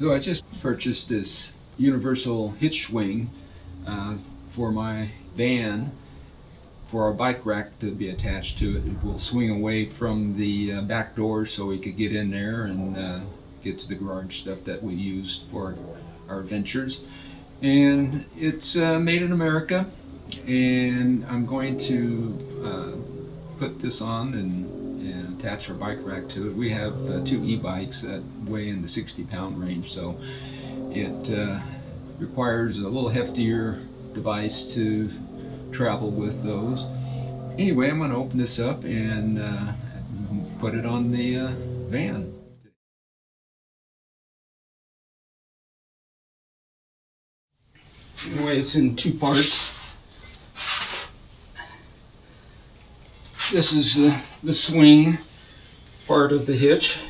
So I just purchased this universal Hitchswing for my van for our bike rack to be attached to it. It will swing away from the back door so we could get in there and get to the garage stuff that we use for our adventures. And it's made in America, and I'm going to put this on and attach our bike rack to it. We have two e-bikes that weigh in the 60-pound range, so it requires a little heftier device to travel with those. Anyway, I'm going to open this up and put it on the van. Anyway, it's in two parts. This is the swing part of the hitch,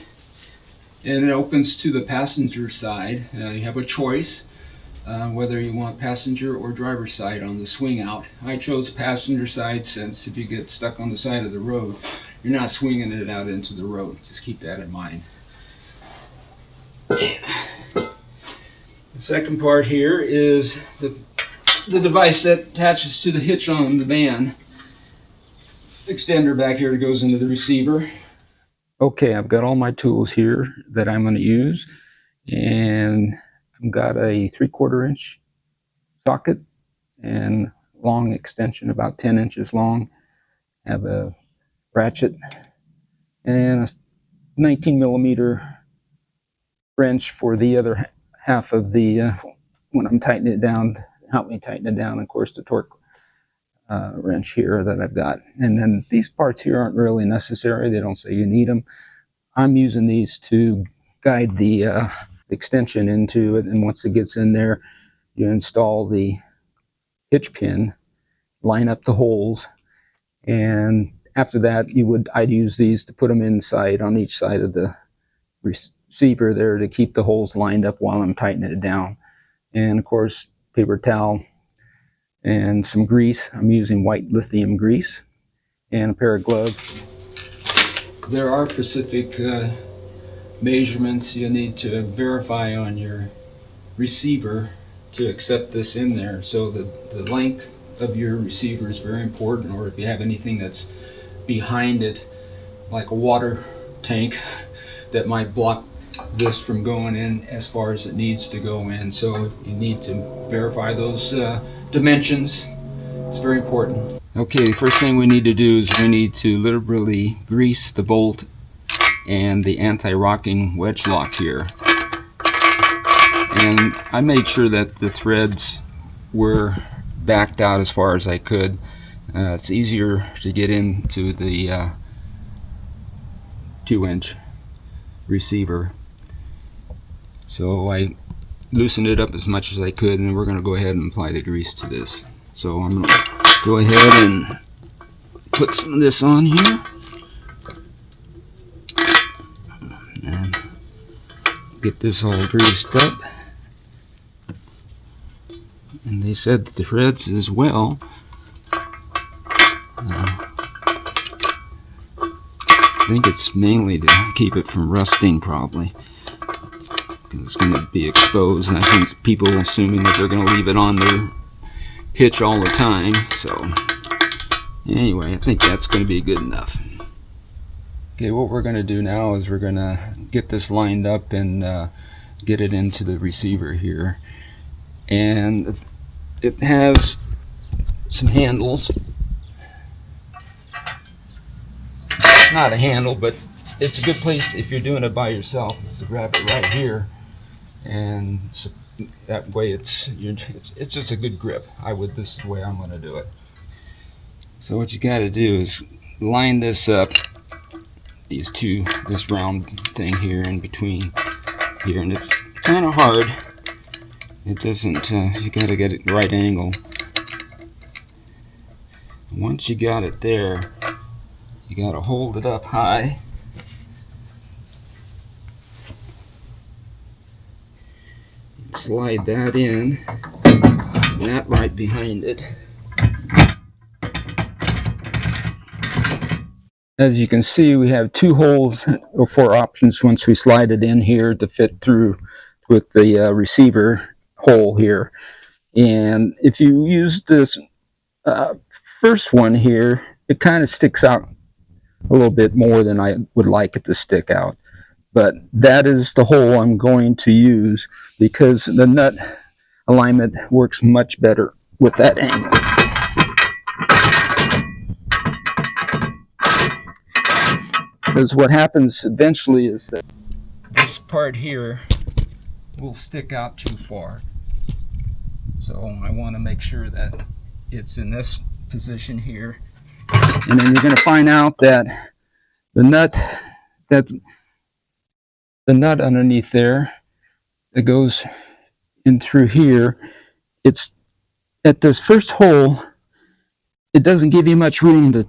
and it opens to the passenger side. You have a choice whether you want passenger or driver side on the swing out. I chose passenger side since if you get stuck on the side of the road, you're not swinging it out into the road. Just keep that in mind. The second part here is the device that attaches to the hitch on the van. Extender back here that goes into the receiver. Okay, I've got all my tools here that I'm going to use, and I've got a 3/4 inch socket and long extension, about 10 inches long. I have a ratchet and a 19 millimeter wrench for the other half of the when I'm tightening it down, help me tighten it down. Of course, the torque wrench here that I've got. And then these parts here aren't really necessary. They don't say you need them. I'm using these to guide the extension into it, and once it gets in there, you install the hitch pin, line up the holes, and after that I'd use these to put them inside on each side of the receiver there to keep the holes lined up while I'm tightening it down. And of course, paper towel and some grease. I'm using white lithium grease, and a pair of gloves. There are specific measurements you need to verify on your receiver to accept this in there. So the length of your receiver is very important, or if you have anything that's behind it, like a water tank, that might block this from going in as far as it needs to go in. So you need to verify those dimensions. It's very important. Okay, the first thing we need to do is we need to liberally grease the bolt and the anti-rocking wedge lock here. And I made sure that the threads were backed out as far as I could. It's easier to get into the 2-inch receiver. So I loosened it up as much as I could, and we're going to go ahead and apply the grease to this. So I'm going to go ahead and put some of this on here. And get this all greased up. And they said that the threads as well. I think it's mainly to keep it from rusting, probably. It's going to be exposed, and I think people are assuming that they're going to leave it on their hitch all the time. So anyway, I think that's going to be good enough. Okay, what we're going to do now is we're going to get this lined up and get it into the receiver here. And it has some handles. Not a handle, but it's a good place if you're doing it by yourself, is to grab it right here, and so that way it's just a good grip. This is the way I'm going to do it. So what you got to do is line this up, this round thing here in between here, and it's kind of hard. It doesn't. You got to get it right angle. Once you got it there, you got to hold it up high. Slide that in, and that right behind it. As you can see, we have 2 holes or 4 options once we slide it in here to fit through with the receiver hole here. And if you use this first one here, it kind of sticks out a little bit more than I would like it to stick out. But that is the hole I'm going to use because the nut alignment works much better with that angle. Because what happens eventually is that this part here will stick out too far. So I want to make sure that it's in this position here. And then you're going to find out that the nut underneath there that goes in through here, it's at this first hole, it doesn't give you much room to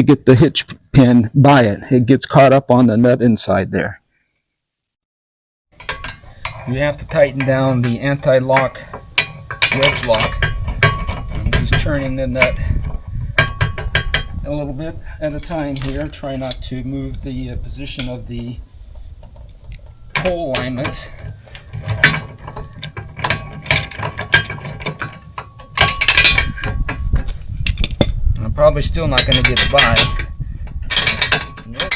get the hitch pin by it. It gets caught up on the nut inside there. You have to tighten down the anti-lock wedge lock. I'm just turning the nut a little bit at a time here. Try not to move the position of the hole alignments. I'm probably still not going to get it by. Nope.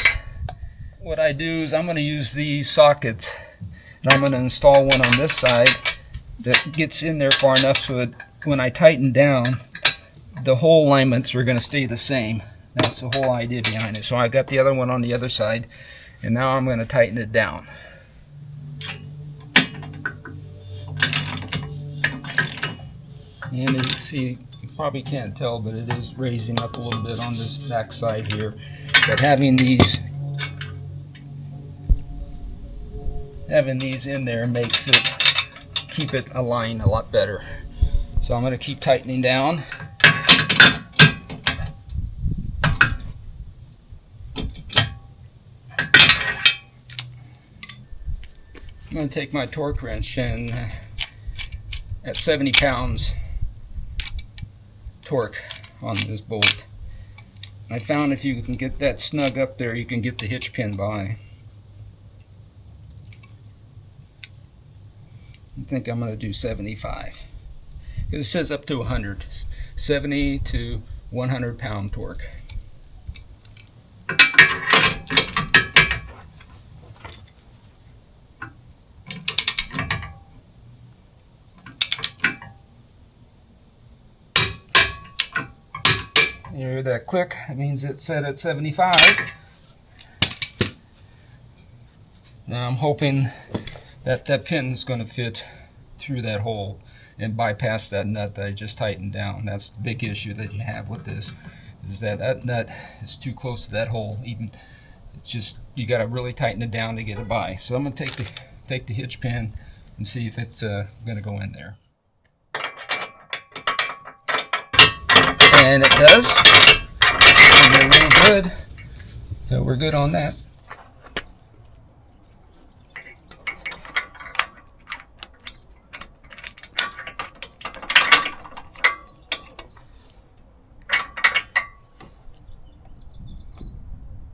What I do is I'm going to use these sockets, and I'm going to install one on this side that gets in there far enough so that when I tighten down, the hole alignments are going to stay the same. That's the whole idea behind it. So I got the other one on the other side, and now I'm going to tighten it down. And as you see, you probably can't tell, but it is raising up a little bit on this back side here. But having these in there makes it keep it aligned a lot better. So I'm going to keep tightening down. I'm going to take my torque wrench and at 70 pounds torque on this bolt. I found if you can get that snug up there, you can get the hitch pin by. I think I'm going to do 75 because it says up to 100. 70 to 100 pound torque. You hear that click? That means it's set at 75. Now I'm hoping that that pin is going to fit through that hole and bypass that nut that I just tightened down. That's the big issue that you have with this, is that that nut is too close to that hole. Even it's just, you got to really tighten it down to get it by. So I'm going to take the hitch pin and see if it's going to go in there. And it does. And they're real good. So we're good on that.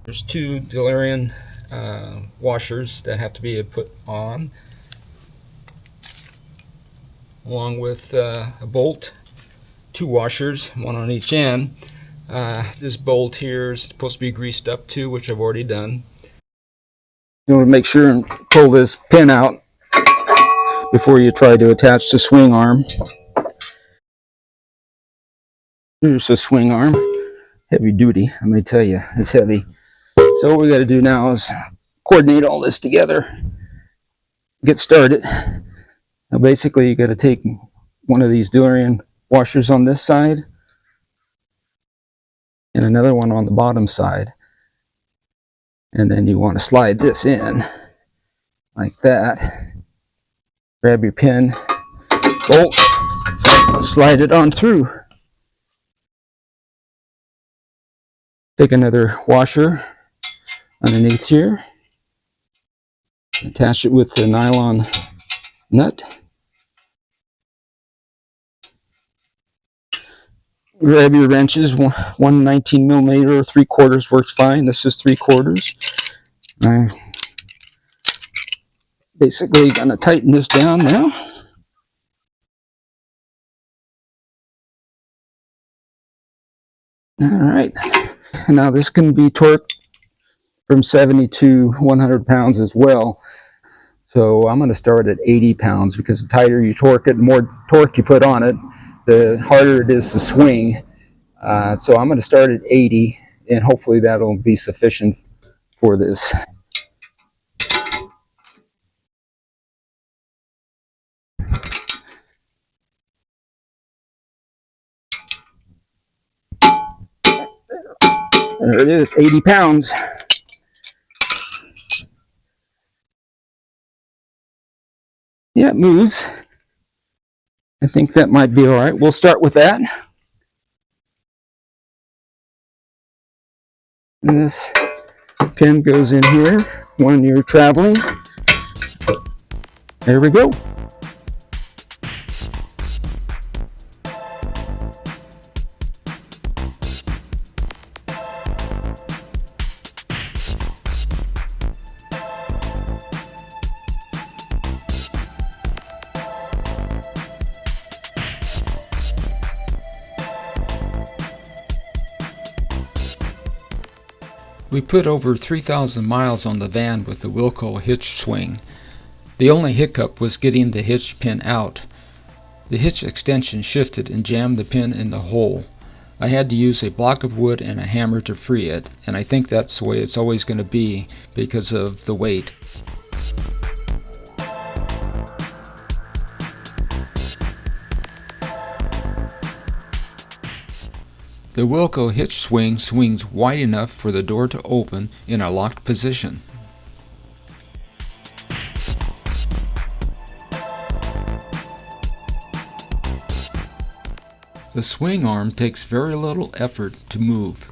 There's two Delirium washers that have to be put on, along with a bolt. Two washers, one on each end. This bolt here is supposed to be greased up too, which I've already done. You want to make sure and pull this pin out before you try to attach the swing arm. Here's the swing arm. Heavy duty, let me tell you, it's heavy. So what we got to do now is coordinate all this together, get started. Now basically you got to take one of these Delirium washers on this side and another one on the bottom side, and then you want to slide this in like that. Grab your pin, bolt, slide it on through. Take another washer underneath here, attach it with the nylon nut. Grab your wrenches. One 19 millimeter or 3/4 works fine. This is 3/4. Basically going to tighten this down now. All right. Now this can be torqued from 70 to 100 pounds as well. So I'm going to start at 80 pounds because the tighter you torque it, the more torque you put on it, the harder it is to swing. So I'm going to start at 80, and hopefully that'll be sufficient for this. There it is, 80 pounds. Yeah, it moves. I think that might be all right. We'll start with that. And this pin goes in here when you're traveling. There we go. We put over 3,000 miles on the van with the Wilco Hitchswing. The only hiccup was getting the hitch pin out. The hitch extension shifted and jammed the pin in the hole. I had to use a block of wood and a hammer to free it, and I think that's the way it's always going to be because of the weight. The Wilco Hitchswing swings wide enough for the door to open in a locked position. The swing arm takes very little effort to move.